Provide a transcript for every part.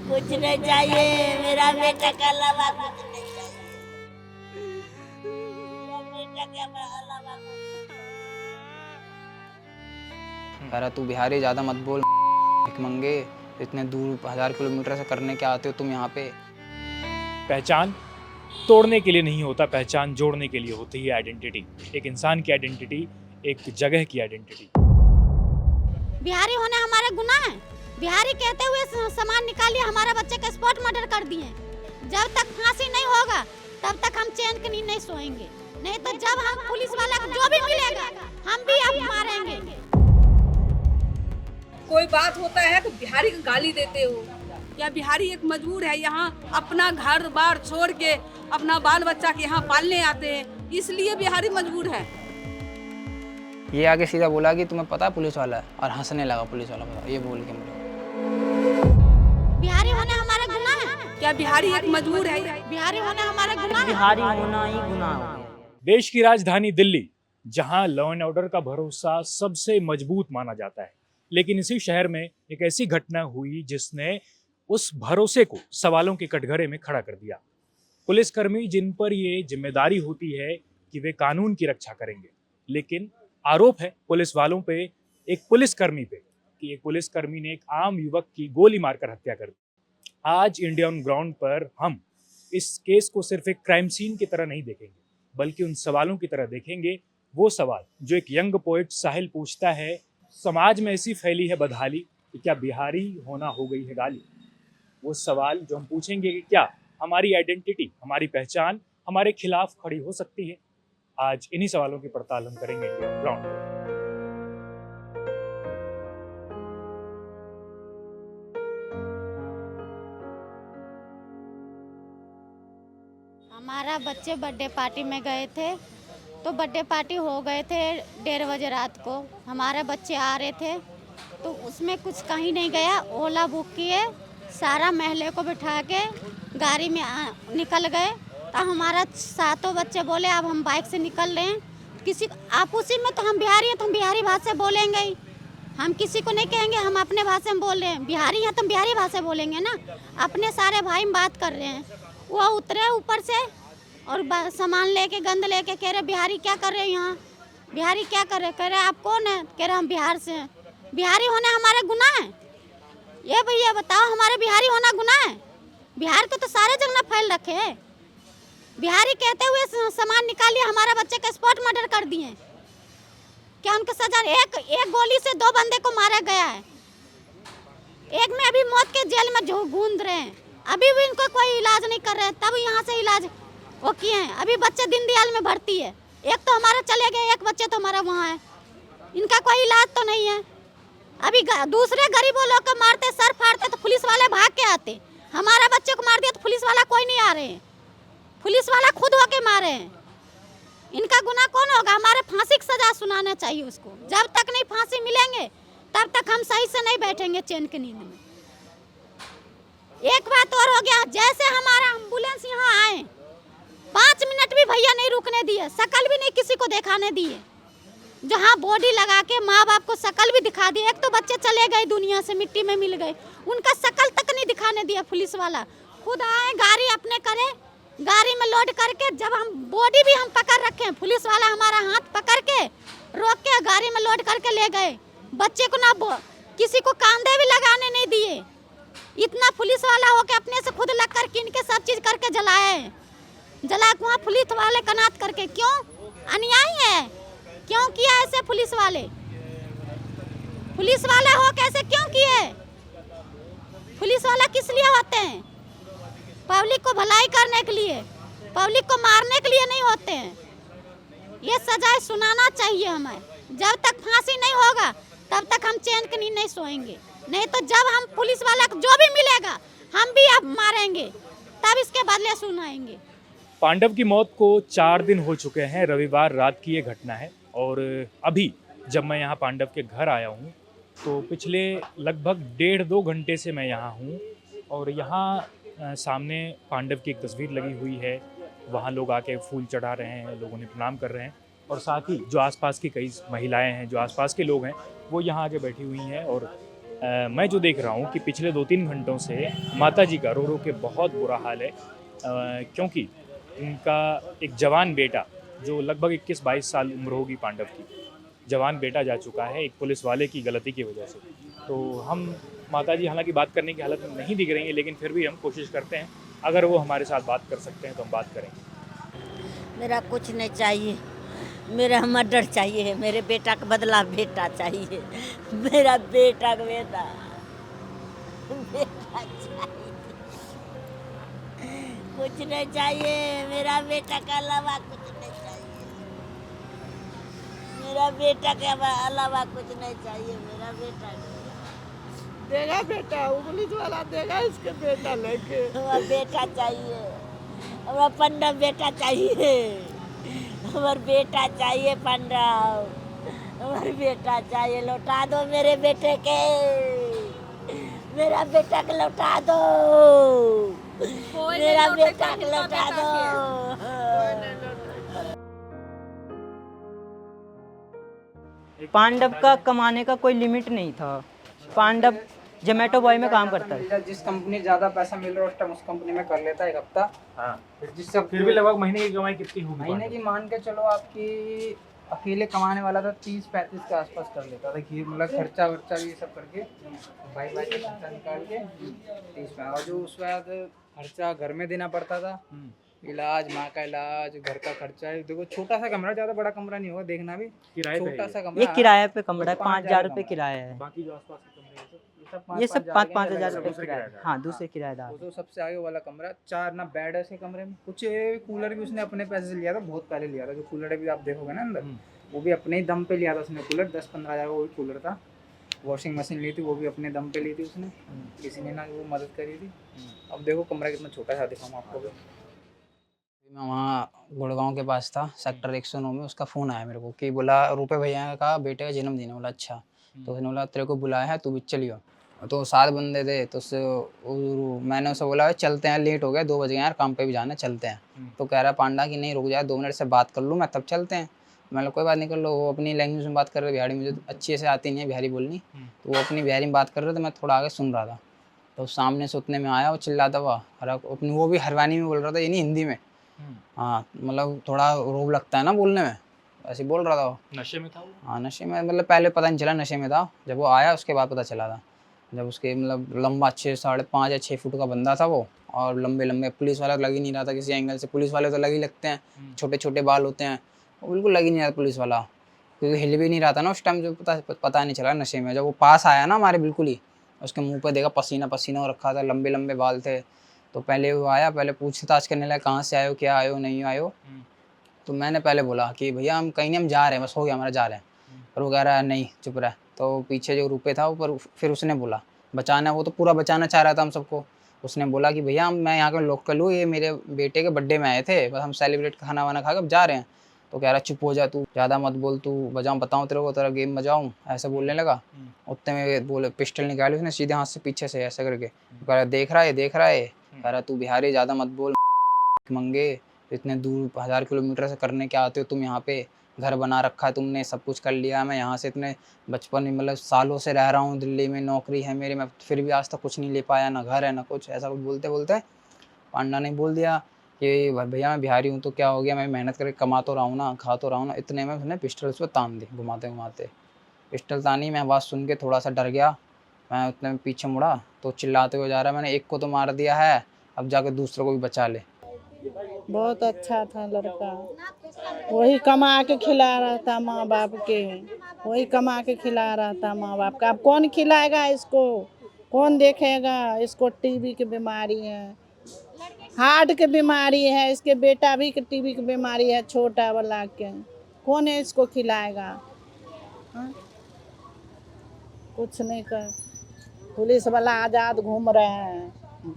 कुछ नहीं चाहिए, मेरा बेटा के अलावा कुछ नहीं चाहिए। मेरा बेटा के अलावा कह रहा तू बिहारी ज़्यादा मत बोल, भिख मंगे, इतने दूर 1000 किलोमीटर से करने के आते हो तुम यहाँ पे। पहचान तोड़ने के लिए नहीं होता, पहचान जोड़ने के लिए होती है आइडेंटिटी। एक इंसान की आइडेंटिटी, एक जगह की आइडेंटिटी। बिहारी होना हमारा गुनाह है। बिहारी कहते हुए सामान निकालिए, हमारा बच्चे का स्पॉट मर्डर कर दिए। जब तक फांसी नहीं होगा तब तक हम चैन की नींद नहीं सोएंगे। नहीं तो जब हम पुलिस वाला को जो भी मिलेगा हम भी अब मारेंगे। कोई बात होता है तो बिहारी को गाली देते हो। या बिहारी एक मजबूर है, यहाँ अपना घर बार छोड़ के अपना बाल बच्चा के यहाँ पालने आते हैं, इसलिए बिहारी मजबूर है। ये आगे सीधा बोला कि तुम्हें पता है पुलिस वाला है, और हंसने लगा पुलिस वाला ये बोल के मुझे। बिहारी होना हमारा गुनाह है। क्या बिहारी एक मजबूर है? बिहारी होना हमारा गुनाह है। बिहारी होना ही गुनाह हो गया। देश की राजधानी दिल्ली, जहां लॉ एंड ऑर्डर का भरोसा सबसे मजबूत माना जाता है, लेकिन इसी शहर में एक ऐसी घटना हुई जिसने उस भरोसे को सवालों के कटघरे में खड़ा कर दिया। पुलिसकर्मी जिन पर ये जिम्मेदारी होती है कि वे कानून की रक्षा करेंगे, लेकिन आरोप है पुलिस वालों पे, एक पुलिसकर्मी पे, कि एक पुलिसकर्मी ने एक आम युवक की गोली मारकर हत्या कर दी। आज इंडिया ऑन ग्राउंड पर हम इस केस को सिर्फ एक क्राइम सीन की तरह नहीं देखेंगे, बल्कि उन सवालों की तरह देखेंगे। वो सवाल जो एक यंग पोएट साहिल पूछता है, समाज में ऐसी फैली है बदहाली कि क्या बिहारी होना हो गई है गाली। वो सवाल जो हम पूछेंगे कि क्या हमारी आइडेंटिटी, हमारी पहचान हमारे खिलाफ खड़ी हो सकती है। आज इन्हीं सवालों की पड़ताल हम करेंगे इंडिया ऑन ग्राउंड पर। हमारा बच्चे बर्थडे पार्टी में गए थे, तो बर्थडे पार्टी हो गए थे 1:30 बजे रात को। हमारे बच्चे आ रहे थे तो उसमें कुछ कहीं नहीं गया, ओला बुक किए, सारा महल्ले को बिठा के गाड़ी में निकल गए। तो हमारा 7 बच्चे बोले अब हम बाइक से निकल रहे हैं। किसी आप उसी में तो हम बिहारी हैं तो हम बिहारी भाषा बोलेंगे ही, हम किसी को नहीं कहेंगे हम अपने भाषा में बोल रहे हैं। बिहारी हैं तो हम बिहारी भाषा बोलेंगे ना। अपने सारे भाई में बात कर रहे हैं। वो उतरे ऊपर से और सामान लेके गंद लेके कह रहे बिहारी क्या कर रहे हैं यहाँ, बिहारी क्या कर रहे हैं। कह रहे आप कौन है, कह रहे हम बिहार से हैं। बिहारी होना हमारा गुनाह है? ये भैया बताओ, हमारे बिहारी होना गुनाह है? बिहार को तो सारे जगह फैल रखे हैं। बिहारी कहते हुए सामान निकालिए, हमारा बच्चे का स्पॉट मर्डर कर दिए। क्या उनके सजा? एक गोली से 2 बंदे को मारा गया है। एक में अभी मौत के जेल में गूंद रहे हैं, अभी भी इनको कोई इलाज नहीं कर रहे हैं। तब यहाँ से इलाज वो किए हैं। अभी बच्चे दीनदयाल में भर्ती है, एक तो हमारा चले गए, एक बच्चे तो हमारा वहाँ है। इनका कोई इलाज तो नहीं है। अभी दूसरे गरीबों लोग को मारते, सर फाड़ते तो पुलिस वाले भाग के आते। हमारा बच्चे को मार दिया तो पुलिस वाला कोई नहीं आ रहे हैं, पुलिस वाला खुद होके मारे हैं। इनका गुनाह कौन होगा? हमारे फांसी की सजा सुनाना चाहिए उसको। जब तक नहीं फांसी मिलेंगे तब तक हम सही से नहीं बैठेंगे चैन की नींद में। एक बात और हो गया, जैसे हमारा एम्बुलेंस यहाँ आए 5 मिनट भी भैया नहीं रुकने दिए, शकल भी नहीं किसी को दिखाने दिए। जहाँ बॉडी लगा के माँ बाप को शकल भी दिखा दिए। एक तो बच्चे चले गए दुनिया से, मिट्टी में मिल गए, उनका शकल तक नहीं दिखाने दिया पुलिस वाला। खुद आए, गाड़ी अपने करे, गाड़ी में लोड करके, जब हम बॉडी भी हम पकड़ रखे, पुलिस वाला हमारा हाथ पकड़ के रोक के गाड़ी में लोड करके ले गए। बच्चे को ना किसी को कांधे भी लगाने नहीं दिए। इतना पुलिस वाला हो के अपने से खुद लग कर किन के सब चीज करके जलाए, जला के वहाँ पुलिस वाले कनात करके। क्यों? अन्याय है। क्यों किया ऐसे पुलिस वाले? पुलिस वाले हो कैसे क्यों किए? पुलिस वाला किस लिए होते हैं? पब्लिक को भलाई करने के लिए, पब्लिक को मारने के लिए नहीं होते हैं। ये सजाएं सुनाना चाहिए हमें। जब तक फांसी नहीं होगा तब तक हम चैन की नींद नहीं सोएंगे। नहीं तो जब हम पुलिस वाला को जो भी मिलेगा हम भी अब मारेंगे, तब इसके बदले सुनाएंगे। पांडव की मौत को 4 दिन हो चुके हैं। रविवार रात की ये घटना है और अभी जब मैं यहाँ पांडव के घर आया हूँ तो पिछले लगभग 1.5-2 घंटे से मैं यहाँ हूँ। और यहाँ सामने पांडव की एक तस्वीर लगी हुई है, वहाँ लोग आके फूल चढ़ा रहे हैं, लोगों ने प्रणाम कर रहे हैं। और साथ ही जो आसपास की कई महिलाएं हैं, जो आसपास के लोग हैं, वो यहाँ आके बैठी हुई हैं और मैं जो देख रहा हूँ कि पिछले 2-3 घंटों से माता जी का रो रो के बहुत बुरा हाल है, क्योंकि उनका एक जवान बेटा जो लगभग 21-22 साल उम्र होगी पांडव की, जवान बेटा जा चुका है एक पुलिस वाले की गलती की वजह से। तो हम माता जी हालांकि बात करने की हालत में नहीं दिख रही हैं, लेकिन फिर भी हम कोशिश करते हैं, अगर वो हमारे साथ बात कर सकते हैं तो हम बात करेंगे। मेरा कुछ नहीं चाहिए, मेरा मर्डर चाहिए, मेरे बेटा का बदला बेटा चाहिए, मेरा बेटा का बेटा चाहिए, कुछ नहीं चाहिए, मेरा बेटा का अलावा कुछ नहीं चाहिए, मेरा बेटा के अलावा कुछ नहीं चाहिए, मेरा बेटा देगा बेटा, वो पुलिस वाला देगा इसके बेटा लेके। हमारा बेटा चाहिए, हमारा पंडा बेटा चाहिए, हमारा बेटा चाहिए पंडा, हमारा बेटा चाहिए, लौटा दो मेरे बेटे के, मेरा बेटा को लौटा दो, मेरा बेटा को लौटा दो। पांडव का कमाने का कोई लिमिट नहीं था। पांडव जोमेटो बॉय में काम करता है। जिस कंपनी ज्यादा पैसा मिल रहा है उस टाइम उस कंपनी में कर लेता है एक हफ्ता। हाँ, फिर भी लगभग महीने की कमाई कितनी होगी? महीने की मान के चलो आपकी, अकेले कमाने वाला था 30-35 के आसपास कर लेता था, कि मतलब खर्चा वर्चा भी ये सब करके भाई का खर्चा निकाल के 30 में। और जो उस बाद खर्चा घर में देना पड़ता था, इलाज, माँ का इलाज, घर का खर्चा है। देखो छोटा सा कमरा, ज्यादा बड़ा कमरा नहीं होगा, देखना भी छोटा सा कमरा। ये किराए पे कमरा है, 5,000 रुपये किराया है। बाकी जो आसपास के कमरे हैं ये सब 5,000 रुपये किराया। हाँ, दूसरे किराएदार। वो तो सबसे आगे वाला कमरा, 4 ना बेड है इसके कमरे में। कुछ कूलर भी उसने अपने पैसे से लिया था, बहुत पहले लिया था। जो कूलर है भी आप देखोगे ना अंदर, वो भी अपने ही दम पे लिया था उसने कूलर। 10-15 हज़ार का वो भी कूलर था। वॉशिंग मशीन ली थी, वो भी अपने दम पे ली थी उसने, किसी ने ना वो मदद करी थी। अब देखो कमरा कितना छोटा सा, दिखाऊँ आपको भी। मैं वहाँ गुड़गांव के पास था, सेक्टर 109 में। उसका फ़ोन आया मेरे को कि बोला रूपे भैया का बेटे का जन्मदिन है। बोला अच्छा, तो उसने बोला तेरे को बुलाया है, तू भी चलियो। तो 7 बंदे थे, तो मैंने उसे बोला चलते हैं, लेट हो गया, 2 बज गए यार, काम पे भी जाना, चलते हैं। तो कह रहा पांडा कि नहीं रुक जाए, 2 मिनट से बात कर लूँ मैं, तब चलते हैं। मैंने कोई बात नहीं, कर लो। वो अपनी लैंग्वेज में बात कर रहे, बिहारी, मुझे अच्छे से आती नहीं है बिहारी बोलनी, तो वो अपनी बिहारी में बात कर रहे थे, मैं थोड़ा आगे सुन रहा था। तो सामने से उतने में आया, वो चिल्लाता हुआ, अपनी वो भी हरवानी में बोल रहा था, ये नहीं हिंदी में। हाँ, मतलब थोड़ा रोब लगता है ना बोलने में, ऐसे बोल रहा था वो। नशे में था वो? हाँ, नशे में, मतलब पहले पता नहीं चला नशे में था, जब वो आया उसके बाद पता चला था। जब उसके मतलब लंबा 5.5 या 6 फुट का बंदा था वो, और लंबे लंबे, पुलिस वाला लग ही नहीं रहा था किसी एंगल से। पुलिस वाले तो लग ही लगते हैं, छोटे छोटे बाल होते हैं, वो बिल्कुल लग ही नहीं रहा था पुलिस वाला, क्योंकि हिल भी नहीं रहा था ना उस टाइम, जो पता नहीं चला नशे में। जब वो पास आया ना हमारे, बिल्कुल ही उसके मुँह पर देखा पसीना पसीना हो रखा था, लंबे लंबे बाल थे। तो पहले वो आया, पहले पूछताछ करने लगा, कहाँ से आए हो, क्या आए हो, नहीं आए हो। तो मैंने पहले बोला कि भैया हम कहीं नहीं, हम जा रहे हैं, बस हो गया हमारा, जा रहे हैं। पर वो कह रहा है नहीं, चुप रहा। तो पीछे जो रुपये था वो, पर फिर उसने बोला बचाना, वो तो पूरा बचाना चाह रहा था हम सबको। उसने बोला कि भैया मैं यहाँ का लोकल हूँ, ये मेरे बेटे के बर्थडे में आए थे, बस हम सेलिब्रेट खाना वाना खा के अब जा रहे हैं। तो कह रहा चुप हो जा, तू ज़्यादा मत बोल, तू बजाऊँ, बताऊँ तेरे को, तेरा गेम बजाऊँ, ऐसा बोलने लगा। उतने में बोले, पिस्टल निकाली उसने सीधे हाथ से पीछे से ऐसा करके। कह रहा देख रहा है, देख रहा है। कह रहा तू बिहारी, ज़्यादा मत बोल मंगे, इतने दूर 1000 किलोमीटर से करने के आते हो तुम यहाँ पे, घर बना रखा है तुमने, सब कुछ कर लिया। मैं यहाँ से इतने बचपन में, मतलब सालों से रह रहा हूँ दिल्ली में, नौकरी है मेरी, मैं फिर भी आज तक कुछ नहीं ले पाया, ना घर है ना कुछ, ऐसा कुछ बोलते बोलते पांडा ने बोल दिया कि भैया मैं बिहारी हूँ तो क्या हो गया, मैं मेहनत करके कमा तो रहा हूँ ना, खा तो रहा हूँ ना। इतने में उसने पिस्टल उस पर तान दी, घुमाते घुमाते पिस्टल तानी। मैं आवाज़ सुन के थोड़ा सा डर गया, मैं उतने में पीछे मुड़ा तो चिल्लाते हुए जा रहा है, मैंने एक को तो मार दिया है, अब जाके दूसरे को भी बचा ले। बहुत अच्छा था लड़का, वही कमा के खिला रहा था माँ बाप के, वही कमा के खिला रहा था माँ बाप का। अब कौन खिलाएगा इसको, कौन देखेगा इसको? टीबी की बीमारी है, हार्ट की बीमारी है, इसके बेटा भी टीबी की बीमारी है, छोटा वाला के, कौन है इसको खिलाएगा? हाँ? कुछ नहीं कर, पुलिस वाला आज़ाद घूम रहे हैं,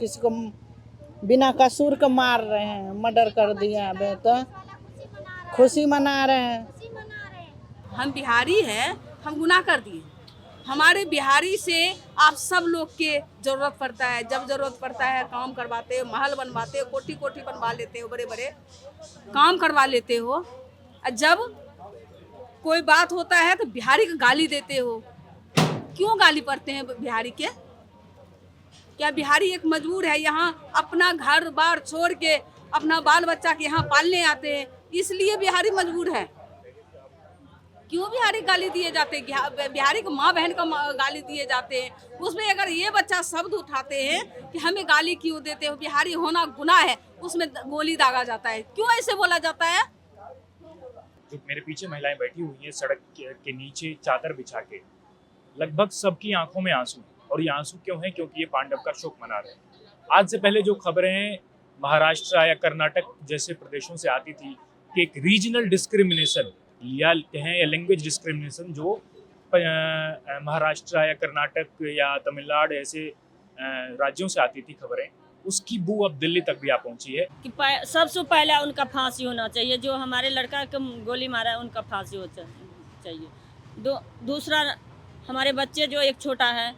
किसी को बिना कसूर के मार रहे हैं, मर्डर कर दिया बे, तो खुशी मना रहे हैं। हम बिहारी हैं, हम गुनाह कर दिए। हमारे बिहारी से आप सब लोग के ज़रूरत पड़ता है, जब ज़रूरत पड़ता है काम करवाते हो, महल बनवाते हो, कोठी कोठी बनवा लेते हो, बड़े बड़े काम करवा लेते हो। और जब कोई बात होता है तो बिहारी को गाली देते हो। क्यों गाली पड़ते हैं बिहारी के? क्या बिहारी एक मजबूर है यहाँ अपना घर बार छोड़ के अपना बाल बच्चा के यहाँ पालने आते हैं, इसलिए बिहारी मजबूर है? क्यों बिहारी गाली दिए जाते हैं? बिहारी को माँ बहन का गाली दिए जाते हैं, उसमें अगर ये बच्चा शब्द उठाते हैं कि हमें गाली क्यों देते हो, बिहारी होना गुनाह है, उसमें गोली दागा जाता है। क्यों ऐसे बोला जाता है? जो मेरे पीछे महिलाएं बैठी हुई हैं सड़क के नीचे चादर बिछा के, लगभग सबकी आंखों में आंसू, और ये आंसू क्यों है? क्योंकि ये पांडव का शोक मना रहे हैं। आज से पहले जो खबरें महाराष्ट्र या कर्नाटक जैसे प्रदेशों से आती थी कि एक रीजनल डिस्क्रिमिनेशन या कहें या लैंग्वेज डिस्क्रिमिनेशन जो महाराष्ट्र या कर्नाटक या तमिलनाडु ऐसे राज्यों से आती थी खबरें, उसकी बू अब दिल्ली तक भी आ पहुंची है। कि सबसे पहले उनका फांसी होना चाहिए, जो हमारे लड़का को गोली मारा है उनका फांसी हो चाहिए। दूसरा, हमारे बच्चे जो एक छोटा है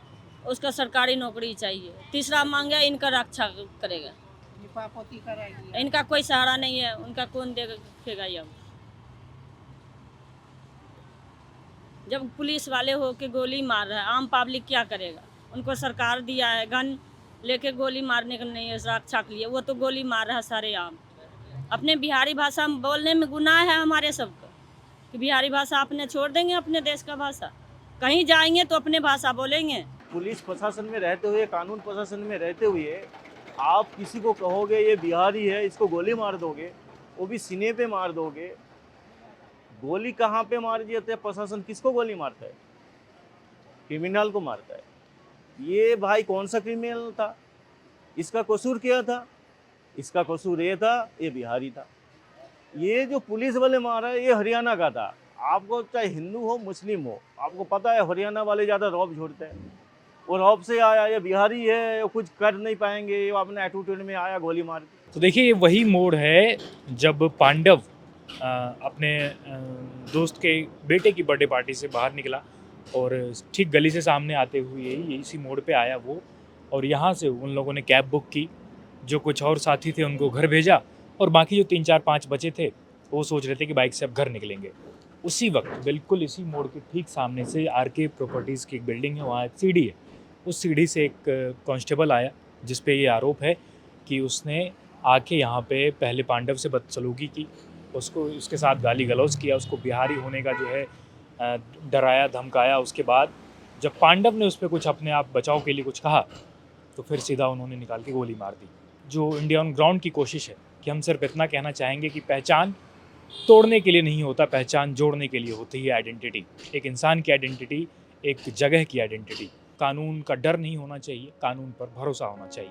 उसका सरकारी नौकरी चाहिए। तीसरा मांगे इनका रक्षा करेगा, इनका कोई सहारा नहीं है, उनका कौन देखेगा? ये जब पुलिस वाले हो के गोली मार रहे हैं, आम पब्लिक क्या करेगा? उनको सरकार दिया है गन लेके गोली मारने का नहीं है, रक्षा के लिए, वो तो गोली मार रहा है सारे आम। अपने बिहारी भाषा बोलने में गुनाह है हमारे सबको कि बिहारी भाषा अपने छोड़ देंगे, अपने देश का भाषा कहीं जाएंगे तो अपने भाषा बोलेंगे। पुलिस प्रशासन में रहते हुए, कानून प्रशासन में रहते हुए आप किसी को कहोगे ये बिहारी है, इसको गोली मार दोगे, वो भी सीने पे मार दोगे। गोली कहाँ पे मार देते हैं प्रशासन? किसको गोली मारता है? क्रिमिनल को मारता है। ये भाई कौन सा क्रिमिनल था? इसका कसूर क्या था? इसका कसूर ये था, ये बिहारी था। ये जो पुलिस वाले मारा है ये हरियाणा का था। आपको चाहे हिंदू हो मुस्लिम हो, आपको पता है हरियाणा वाले ज़्यादा रौब छोड़ते हैं। वो रौब से आया, ये बिहारी है, वो कुछ कर नहीं पाएंगे, वो अपने एटीट्यूड में आया गोली मार के। तो देखिए ये वही मोड़ है जब पांडव अपने दोस्त के बेटे की बर्थडे पार्टी से बाहर निकला और ठीक गली से सामने आते हुए यही इसी मोड़ पे आया वो, और यहाँ से उन लोगों ने कैब बुक की, जो कुछ और साथी थे उनको घर भेजा, और बाकी जो 3 4 5 बचे थे वो सोच रहे थे कि बाइक से अब घर निकलेंगे। उसी वक्त बिल्कुल इसी मोड़ के ठीक सामने से आरके प्रॉपर्टीज़ की एक बिल्डिंग है, वहाँ एक सीढ़ी है। उस सीढ़ी से एक कांस्टेबल आया जिस पे ये आरोप है कि उसने आके यहाँ पे पहले पांडव से बदसलूकी की, उसको उसके साथ गाली गलौज किया, उसको बिहारी होने का जो है डराया धमकाया। उसके बाद जब पांडव ने उस पर कुछ अपने आप बचाव के लिए कुछ कहा तो फिर सीधा उन्होंने निकाल के गोली मार दी। जो इंडिया ऑन ग्राउंड की कोशिश है कि हम सिर्फ इतना कहना चाहेंगे कि पहचान तोड़ने के लिए नहीं होता, पहचान जोड़ने के लिए होती है आइडेंटिटी। एक इंसान की आइडेंटिटी, एक जगह की आइडेंटिटी। कानून का डर नहीं होना चाहिए, कानून पर भरोसा होना चाहिए।